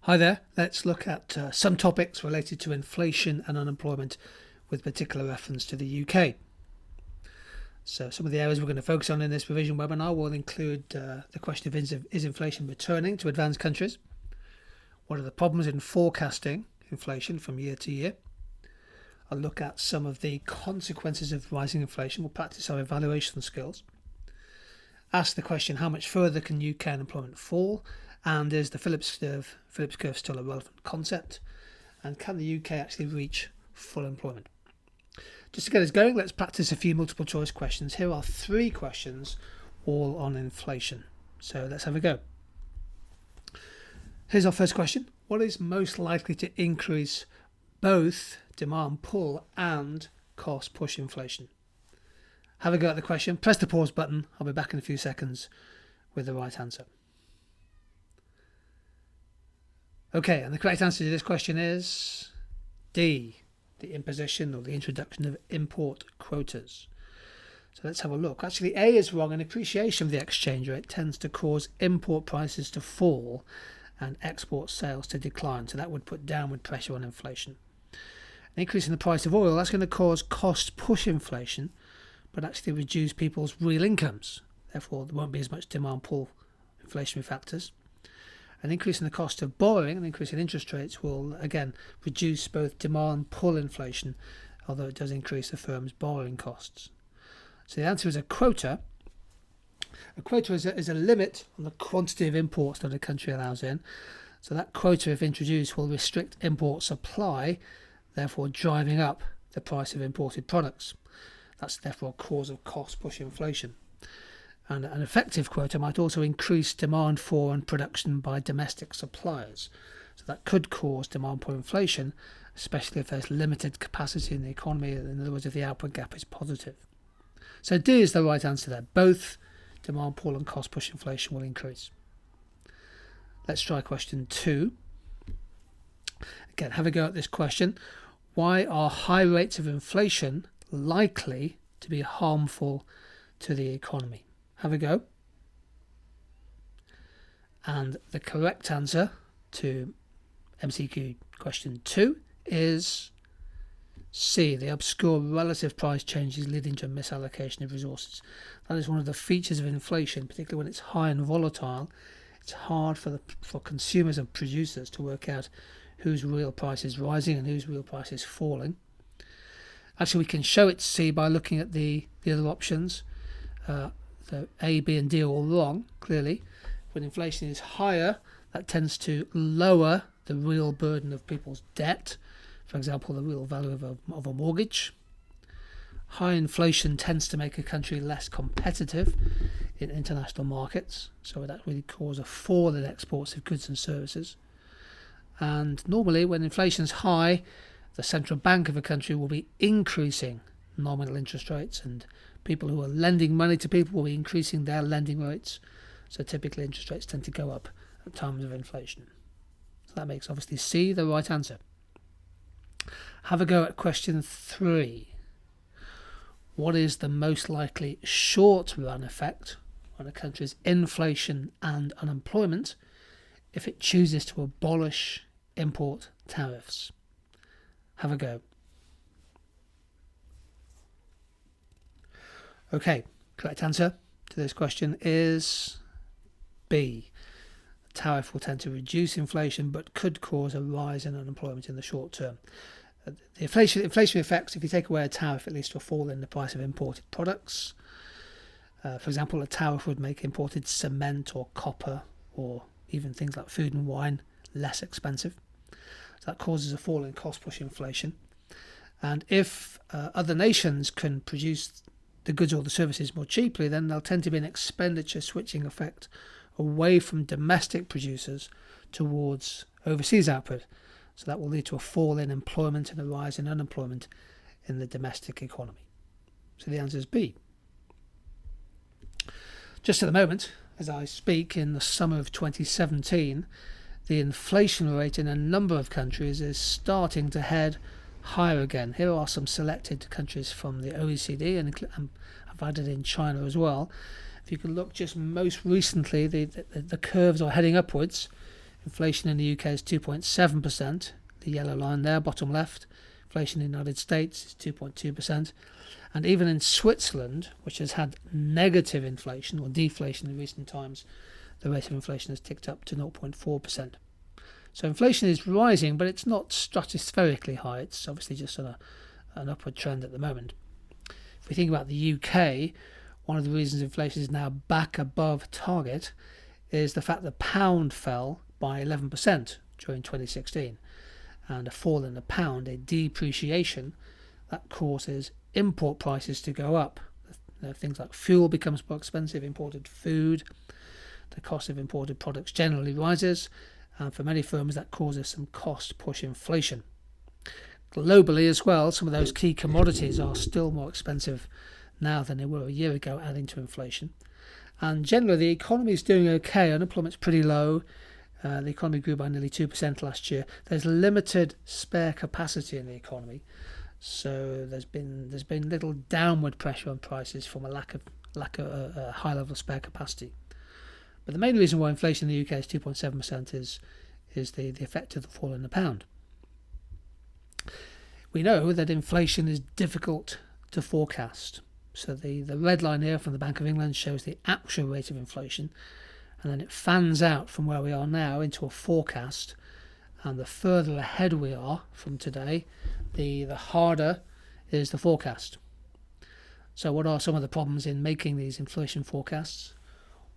Hi there, let's look at some topics related to inflation and unemployment with particular reference to the UK. So some of the areas we're going to focus on in this revision webinar will include the question of is inflation returning to advanced countries? What are the problems in forecasting inflation from year to year? I'll look at some of the consequences of rising inflation. We'll practice our evaluation skills. Ask the question, how much further can UK unemployment fall? And is the Phillips curve still a relevant concept? And can the UK actually reach full employment? Just to get us going, let's practice a few multiple choice questions. Here are 3 questions, all on inflation. So let's have a go. Here's our first question. What is most likely to increase both demand pull and cost push inflation? Have a go at the question. Press the pause button. I'll be back in a few seconds with the right answer. Okay, and the correct answer to this question is D, the imposition or the introduction of import quotas. So let's have a look. Actually, A is wrong. An appreciation of the exchange rate tends to cause import prices to fall and export sales to decline. So that would put downward pressure on inflation. An increase in the price of oil, that's going to cause cost push inflation, but actually reduce people's real incomes. Therefore, there won't be as much demand pull inflationary factors. An increase in the cost of borrowing, an increase in interest rates will again reduce both demand pull inflation, although it does increase the firm's borrowing costs. So the answer is a quota. A quota is a limit on the quantity of imports that a country allows in. So that quota, if introduced, will restrict import supply, therefore driving up the price of imported products. That's therefore a cause of cost push inflation. And an effective quota might also increase demand for and production by domestic suppliers. So that could cause demand pull inflation, especially if there's limited capacity in the economy, in other words, if the output gap is positive. So D is the right answer there. Both demand pull and cost push inflation will increase. Let's try question 2. Again, have a go at this question. Why are high rates of inflation likely to be harmful to the economy? Have a go. And the correct answer to MCQ question 2 is C, the obscure relative price changes leading to a misallocation of resources. That is one of the features of inflation, particularly when it's high and volatile. It's hard for consumers and producers to work out whose real price is rising and whose real price is falling. Actually, we can show it's C by looking at the other options. So A, B and D are all wrong, clearly. When inflation is higher, that tends to lower the real burden of people's debt. For example, the real value of a mortgage. High inflation tends to make a country less competitive in international markets. So that really causes a fall in exports of goods and services. And normally when inflation is high, the central bank of a country will be increasing nominal interest rates, and people who are lending money to people will be increasing their lending rates. So typically interest rates tend to go up at times of inflation. So that makes obviously C the right answer. Have a go at question 3. What is the most likely short-run effect on a country's inflation and unemployment if it chooses to abolish import tariffs? Have a go. Okay, correct answer to this question is B. The tariff will tend to reduce inflation but could cause a rise in unemployment in the short term. The inflationary effects, if you take away a tariff, it leads to a fall in the price of imported products. For example, a tariff would make imported cement or copper or even things like food and wine less expensive. So that causes a fall in cost push inflation. And if other nations can produce the goods or the services more cheaply, then there'll tend to be an expenditure switching effect away from domestic producers towards overseas output. So that will lead to a fall in employment and a rise in unemployment in the domestic economy. So the answer is B. Just at the moment, as I speak, in the summer of 2017, the inflation rate in a number of countries is starting to head higher again. Here are some selected countries from the OECD, and I've added in China as well. If you can look just most recently, the curves are heading upwards Inflation in the UK is 2.7%, the yellow line there, bottom left. Inflation in the United States is 2.2%. And even in Switzerland, which has had negative inflation or deflation in recent times, the rate of inflation has ticked up to 0.4%. So inflation is rising, but it's not stratospherically high. It's obviously just on an upward trend at the moment. If we think about the UK, one of the reasons inflation is now back above target is the fact the pound fell by 11% during 2016. And a fall in the pound, a depreciation, that causes import prices to go up. Things like fuel becomes more expensive, imported food, the cost of imported products generally rises, and for many firms that causes some cost push inflation. Globally as well, some of those key commodities are still more expensive now than they were a year ago, adding to inflation. And generally the economy is doing okay. Unemployment's pretty low. The economy grew by nearly 2% last year. There's limited spare capacity in the economy, so there's been little downward pressure on prices from a lack of a high level of spare capacity. But the main reason why inflation in the UK is 2.7% is the effect of the fall in the pound. We know that inflation is difficult to forecast. So the red line here from the Bank of England shows the actual rate of inflation, and then it fans out from where we are now into a forecast. And the further ahead we are from today, the harder is the forecast. So what are some of the problems in making these inflation forecasts?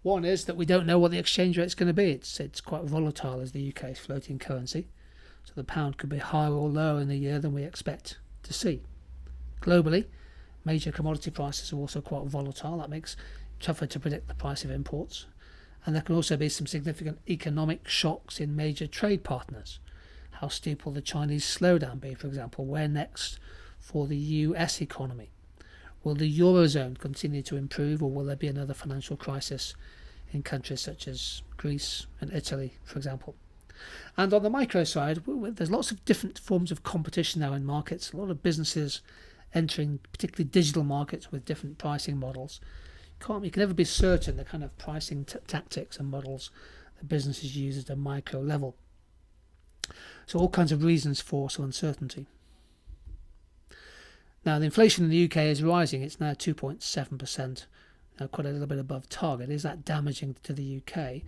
One is that we don't know what the exchange rate is going to be. It's quite volatile as the UK's floating currency. So the pound could be higher or lower in the year than we expect to see. Globally, major commodity prices are also quite volatile. That makes it tougher to predict the price of imports. And there can also be some significant economic shocks in major trade partners. How steep will the Chinese slowdown be, for example? Where next for the US economy? Will the Eurozone continue to improve, or will there be another financial crisis in countries such as Greece and Italy, for example? And on the micro side, there's lots of different forms of competition now in markets. A lot of businesses entering particularly digital markets with different pricing models. You can never be certain the kind of pricing tactics and models that businesses use at a micro level. So all kinds of reasons for some uncertainty. Now the inflation in the UK is rising. It's now 2.7%, quite a little bit above target. Is that damaging to the UK?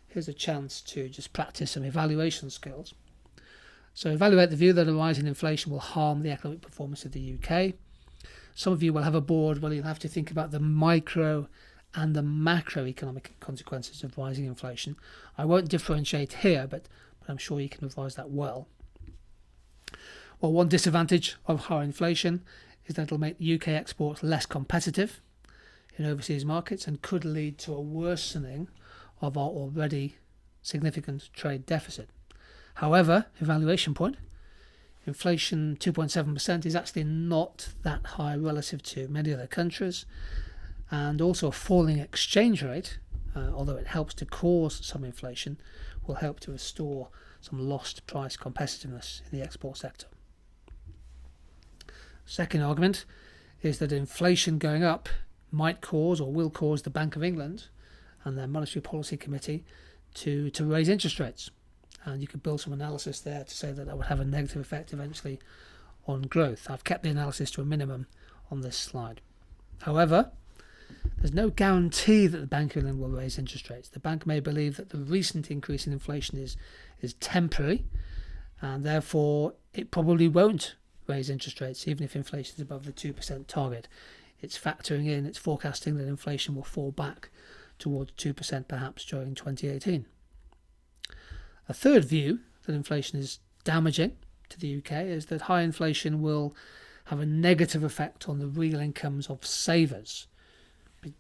Here's a chance to just practice some evaluation skills. So evaluate the view that a rise in inflation will harm the economic performance of the UK. Some of you will have a board where you'll have to think about the micro and the macroeconomic consequences of rising inflation. I won't differentiate here, but I'm sure you can revise that well. Well, one disadvantage of higher inflation is that it'll make UK exports less competitive in overseas markets and could lead to a worsening of our already significant trade deficit. However, evaluation point, inflation 2.7% is actually not that high relative to many other countries, and also a falling exchange rate, although it helps to cause some inflation, will help to restore some lost price competitiveness in the export sector. Second argument is that inflation going up might cause or will cause the Bank of England and their Monetary Policy Committee to raise interest rates. And you could build some analysis there to say that that would have a negative effect eventually on growth. I've kept the analysis to a minimum on this slide. However, there's no guarantee that the Bank of England will raise interest rates. The bank may believe that the recent increase in inflation is temporary, and therefore it probably won't raise interest rates even if inflation is above the 2% target. It's forecasting that inflation will fall back towards 2% perhaps during 2018. A third view that inflation is damaging to the UK is that high inflation will have a negative effect on the real incomes of savers,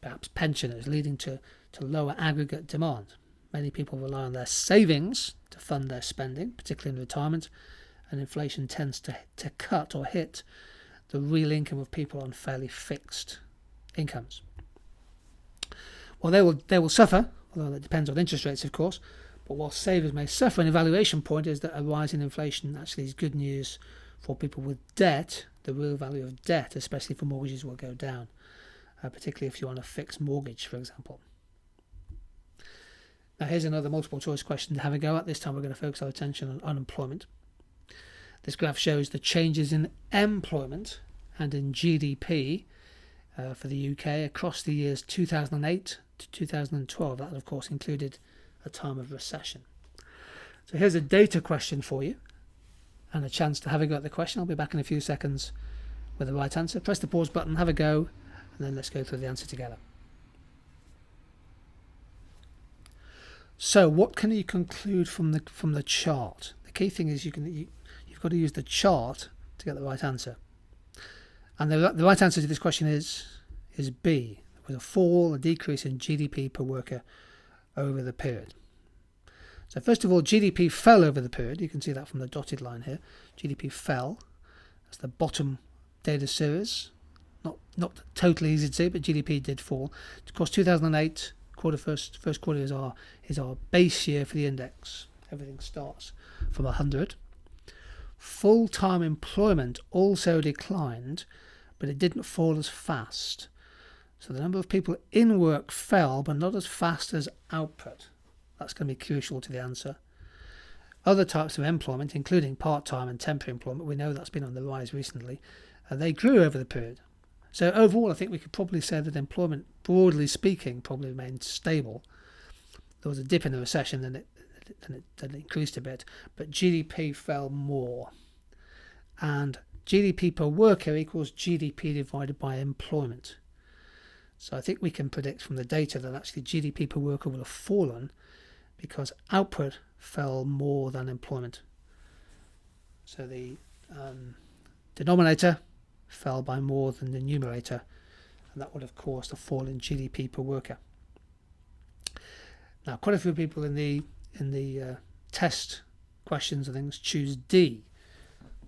perhaps pensioners, leading to lower aggregate demand. Many people rely on their savings to fund their spending, particularly in retirement, and inflation tends to cut or hit the real income of people on fairly fixed incomes. Well, they will suffer, although that depends on interest rates, of course. But while savers may suffer, an evaluation point is that a rise in inflation actually is good news for people with debt. The real value of debt, especially for mortgages, will go down, particularly if you're on a fixed mortgage, for example. Now here's another multiple choice question to have a go at. This time we're going to focus our attention on unemployment. This graph shows the changes in employment and in GDP for the UK across the years 2008 to 2012. That, of course, included a time of recession. So here's a data question for you and a chance to have a go at the question. I'll be back in a few seconds with the right answer. Press the pause button, have a go, and then let's go through the answer together. So what can you conclude from the chart? The key thing is you've got to use the chart to get the right answer. And the right answer to this question is B. There was a fall, a decrease in GDP per worker over the period. So first of all, GDP fell over the period. You can see that from the dotted line here. GDP fell. That's the bottom data series. Not totally easy to see, but GDP did fall. Of course, 2008 first quarter is our base year for the index. Everything starts from 100. Full-time employment also declined, but it didn't fall as fast. So the number of people in work fell, but not as fast as output. That's going to be crucial to the answer. Other types of employment, including part-time and temporary employment, we know that's been on the rise recently, they grew over the period. So overall, I think we could probably say that employment, broadly speaking, probably remained stable. There was a dip in the recession, and it increased a bit, but GDP fell more. And GDP per worker equals GDP divided by employment. So I think we can predict from the data that actually GDP per worker will have fallen because output fell more than employment. So the denominator fell by more than the numerator, and that would have caused a fall in GDP per worker. Now, quite a few people in the test questions and things choose D,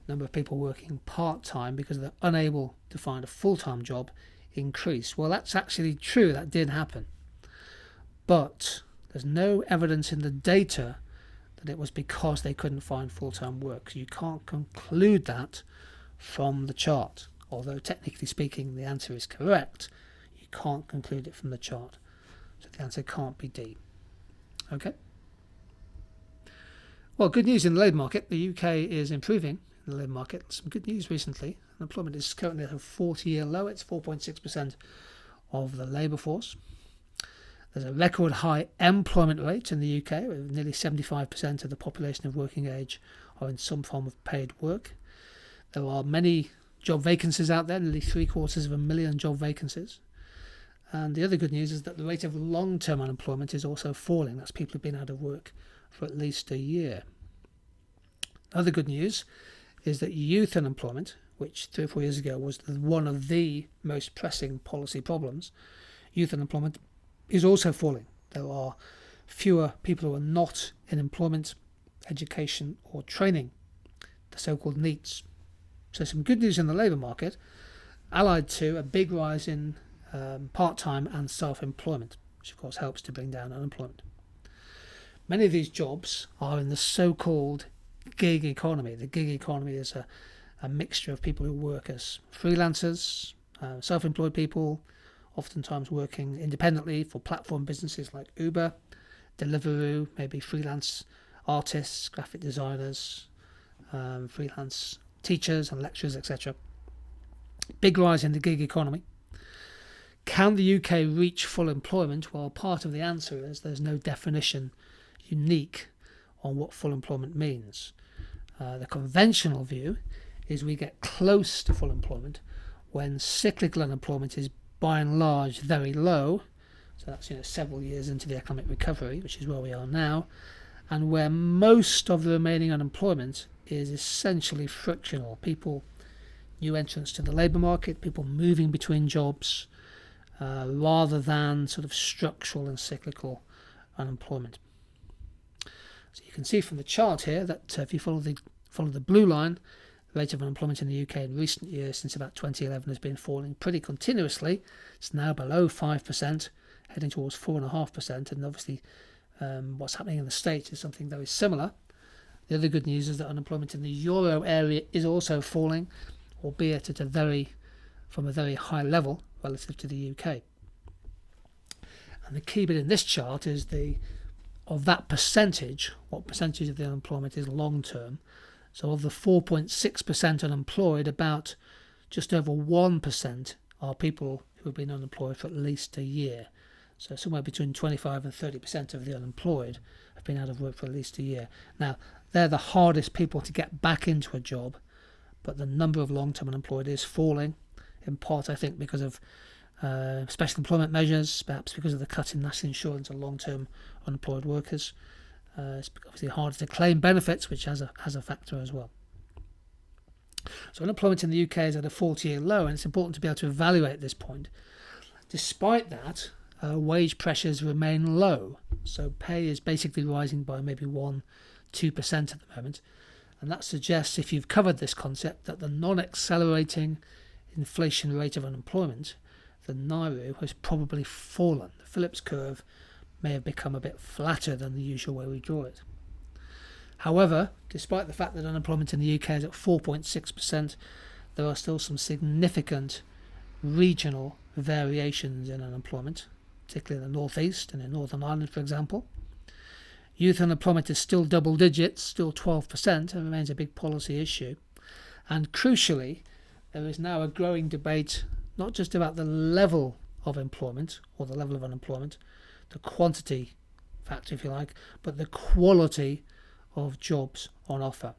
number of people working part-time because they're unable to find a full-time job increase. Well, that's actually true, that did happen, but there's no evidence in the data that it was because they couldn't find full-time work. So you can't conclude that from the chart. Although technically speaking the answer is correct, you can't conclude it from the chart. So the answer can't be D. Okay. Well, good news in the labour market. The UK is improving in the labour market. Some good news recently. Unemployment is currently at a 40-year low. It's 4.6% of the labour force. There's a record high employment rate in the UK, with nearly 75% of the population of working age are in some form of paid work. There are many job vacancies out there, nearly 750,000 job vacancies. And the other good news is that the rate of long-term unemployment is also falling. That's people who've been out of work for at least a year. Other good news is that youth unemployment, which 3 or 4 years ago was one of the most pressing policy problems, youth unemployment is also falling. There are fewer people who are not in employment, education or training, the so-called NEETs. So some good news in the labour market, allied to a big rise in part-time and self-employment, which of course helps to bring down unemployment. Many of these jobs are in the so-called gig economy. The gig economy is a mixture of people who work as freelancers, self-employed people, oftentimes working independently for platform businesses like Uber, Deliveroo, maybe freelance artists, graphic designers, freelance teachers and lecturers, etc. Big rise in the gig economy. Can the UK reach full employment? Well, part of the answer is there's no definition unique on what full employment means. The conventional view is we get close to full employment when cyclical unemployment is by and large very low. So that's several years into the economic recovery, which is where we are now, and where most of the remaining unemployment is essentially frictional. People, new entrants to the labour market, people moving between jobs, rather than sort of structural and cyclical unemployment. So you can see from the chart here that if you follow the blue line, the rate of unemployment in the UK in recent years, since about 2011, has been falling pretty continuously. It's now below 5%, heading towards 4.5%, and obviously what's happening in the States is something very similar. The other good news is that unemployment in the euro area is also falling, albeit at from a very high level relative to the UK. And the key bit in this chart is the of that percentage, what percentage of the unemployment is long term. So of the 4.6% unemployed, about just over 1% are people who have been unemployed for at least a year. So somewhere between 25 and 30% of the unemployed have been out of work for at least a year. Now, they're the hardest people to get back into a job, but the number of long-term unemployed is falling, in part, I think, because of special employment measures, perhaps because of the cut in national insurance on long-term unemployed workers. It's obviously harder to claim benefits, which has a factor as well. So unemployment in the UK is at a 40-year low, and it's important to be able to evaluate this point. Despite that, wage pressures remain low, so pay is basically rising by maybe 1-2% at the moment, and that suggests, if you've covered this concept, that the non-accelerating inflation rate of unemployment, the NIRU, has probably fallen. The Phillips curve may have become a bit flatter than the usual way we draw it. However, despite the fact that unemployment in the UK is at 4.6%, there are still some significant regional variations in unemployment, particularly in the North East and in Northern Ireland, for example. Youth unemployment is still double digits, still 12%, and remains a big policy issue. And crucially, there is now a growing debate not just about the level of employment or the level of unemployment, the quantity factor, if you like, but the quality of jobs on offer.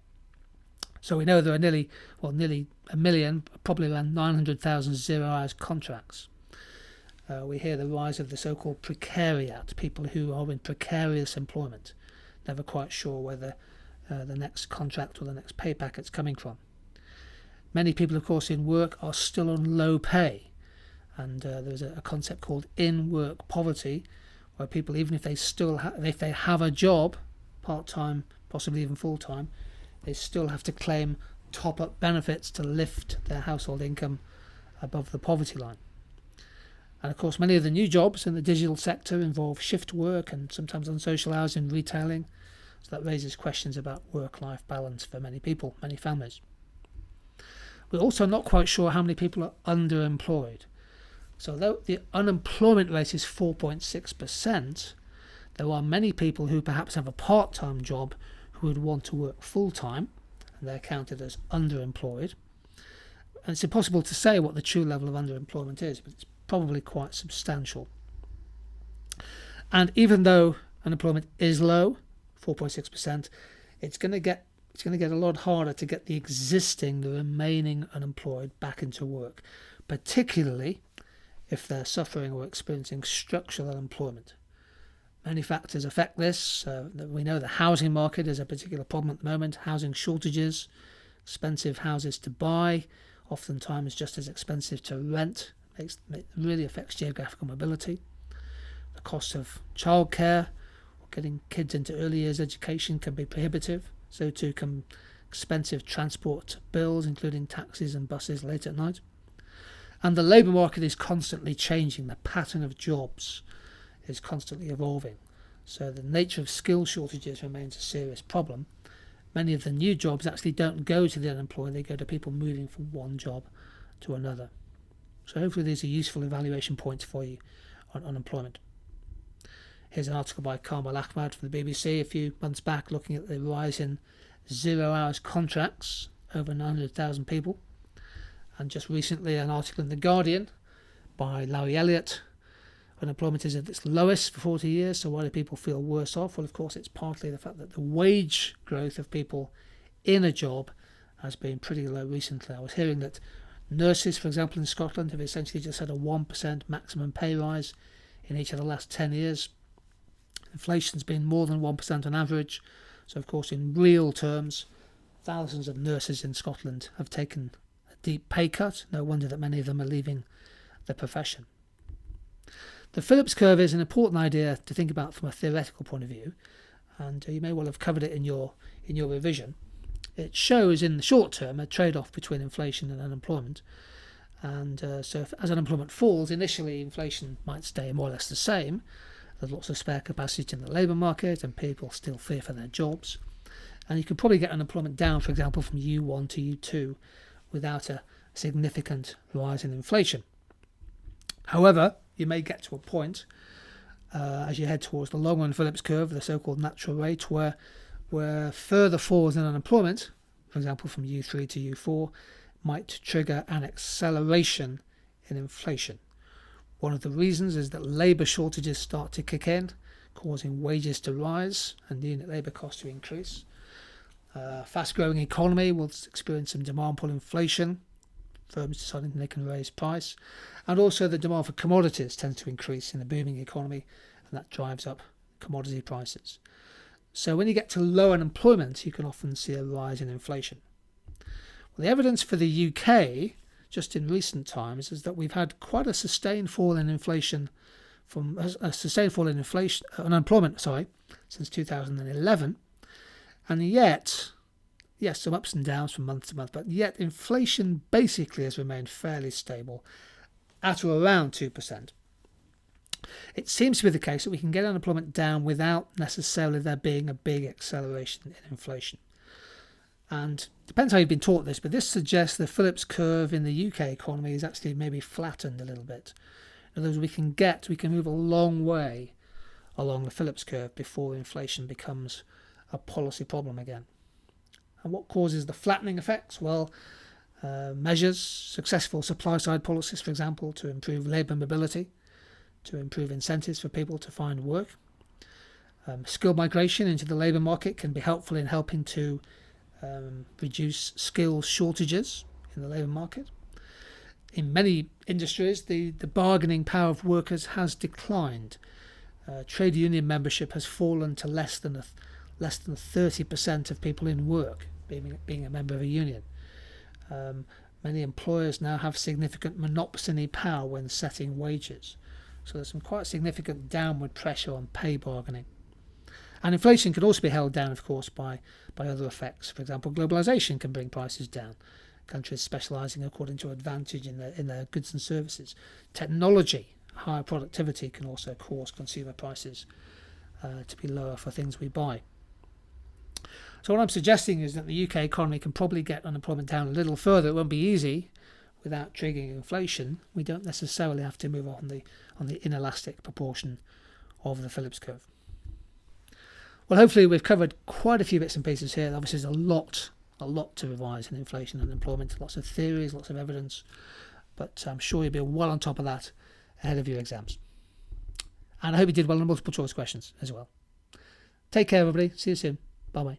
So we know there are nearly a million, probably around 900,000 zero-hours contracts. We hear the rise of the so-called precariat, people who are in precarious employment, never quite sure whether the next contract or the next pay packet's coming from. Many people, of course, in work are still on low pay, and there's a concept called in-work poverty, where people, even if they if they have a job, part-time, possibly even full-time, they still have to claim top-up benefits to lift their household income above the poverty line. And of course, many of the new jobs in the digital sector involve shift work and sometimes on social hours in retailing, so that raises questions about work-life balance for many people, many families. We're also not quite sure how many people are underemployed. So though the unemployment rate is 4.6%, there are many people who perhaps have a part-time job who would want to work full-time, and they're counted as underemployed. And it's impossible to say what the true level of underemployment is, but it's probably quite substantial. And even though unemployment is low, 4.6%, it's going to get a lot harder to get the remaining unemployed back into work, particularly if they're suffering or experiencing structural unemployment. Many factors affect this. We know the housing market is a particular problem at the moment. Housing shortages, expensive houses to buy, oftentimes just as expensive to rent. It really affects geographical mobility. The cost of childcare, or getting kids into early years education, can be prohibitive. So too can expensive transport bills, including taxis and buses late at night. And the labour market is constantly changing. The pattern of jobs is constantly evolving. So the nature of skill shortages remains a serious problem. Many of the new jobs actually don't go to the unemployed, they go to people moving from one job to another. So hopefully these are useful evaluation points for you on unemployment. Here's an article by Carmel Ahmad from the BBC a few months back, looking at the rise in zero-hours contracts, over 900,000 people. And just recently an article in The Guardian by Larry Elliott. Unemployment is at its lowest for 40 years, so why do people feel worse off? Well, of course, it's partly the fact that the wage growth of people in a job has been pretty low recently. I was hearing that nurses, for example, in Scotland have essentially just had a 1% maximum pay rise in each of the last 10 years. Inflation's been more than 1% on average, so of course in real terms thousands of nurses in Scotland have taken a deep pay cut. No wonder that many of them are leaving the profession. The Phillips curve is an important idea to think about from a theoretical point of view, and you may well have covered it in your revision. It shows in the short term a trade-off between inflation and unemployment, and so as unemployment falls, initially inflation might stay more or less the same. There's lots of spare capacity in the labour market and people still fear for their jobs, and you can probably get unemployment down, for example, from U1 to U2 without a significant rise in inflation. However, you may get to a point as you head towards the long run Phillips curve, the so-called natural rate, where further falls in unemployment, for example from U3 to U4, might trigger an acceleration in inflation. One of the reasons is that labour shortages start to kick in, causing wages to rise and unit labour costs to increase. Fast-growing economy will experience some demand pull inflation, firms deciding they can raise price, and also the demand for commodities tends to increase in a booming economy, and that drives up commodity prices. So when you get to low unemployment, you can often see a rise in inflation. Well, the evidence for the UK, just in recent times, is that we've had quite a sustained fall in inflation, unemployment, since 2011, and yet, yes, some ups and downs from month to month, but yet inflation basically has remained fairly stable at or around 2%. It seems to be the case that we can get unemployment down without necessarily there being a big acceleration in inflation. And depends how you've been taught this, but this suggests the Phillips curve in the UK economy is actually maybe flattened a little bit. In other words, we can move a long way along the Phillips curve before inflation becomes a policy problem again. And what causes the flattening effects? Well, measures, successful supply-side policies, for example, to improve labour mobility, to improve incentives for people to find work. Skill migration into the labour market can be helpful in helping to reduce skill shortages in the labour market. In many industries, the bargaining power of workers has declined. Trade union membership has fallen to less than 30% of people in work being a member of a union. Many employers now have significant monopsony power when setting wages. So there's some quite significant downward pressure on pay bargaining. And inflation can also be held down, of course, by other effects. For example, globalization can bring prices down. Countries specializing according to advantage in their goods and services. Technology, higher productivity can also cause consumer prices to be lower for things we buy. So what I'm suggesting is that the UK economy can probably get unemployment down a little further. It won't be easy without triggering inflation. We don't necessarily have to move on the inelastic proportion of the Phillips curve. Well, hopefully we've covered quite a few bits and pieces here. Obviously there's a lot to revise in inflation and employment, lots of theories, lots of evidence, but I'm sure you'll be well on top of that ahead of your exams. And I hope you did well on multiple choice questions as well. Take care, everybody. See you soon. Bye-bye.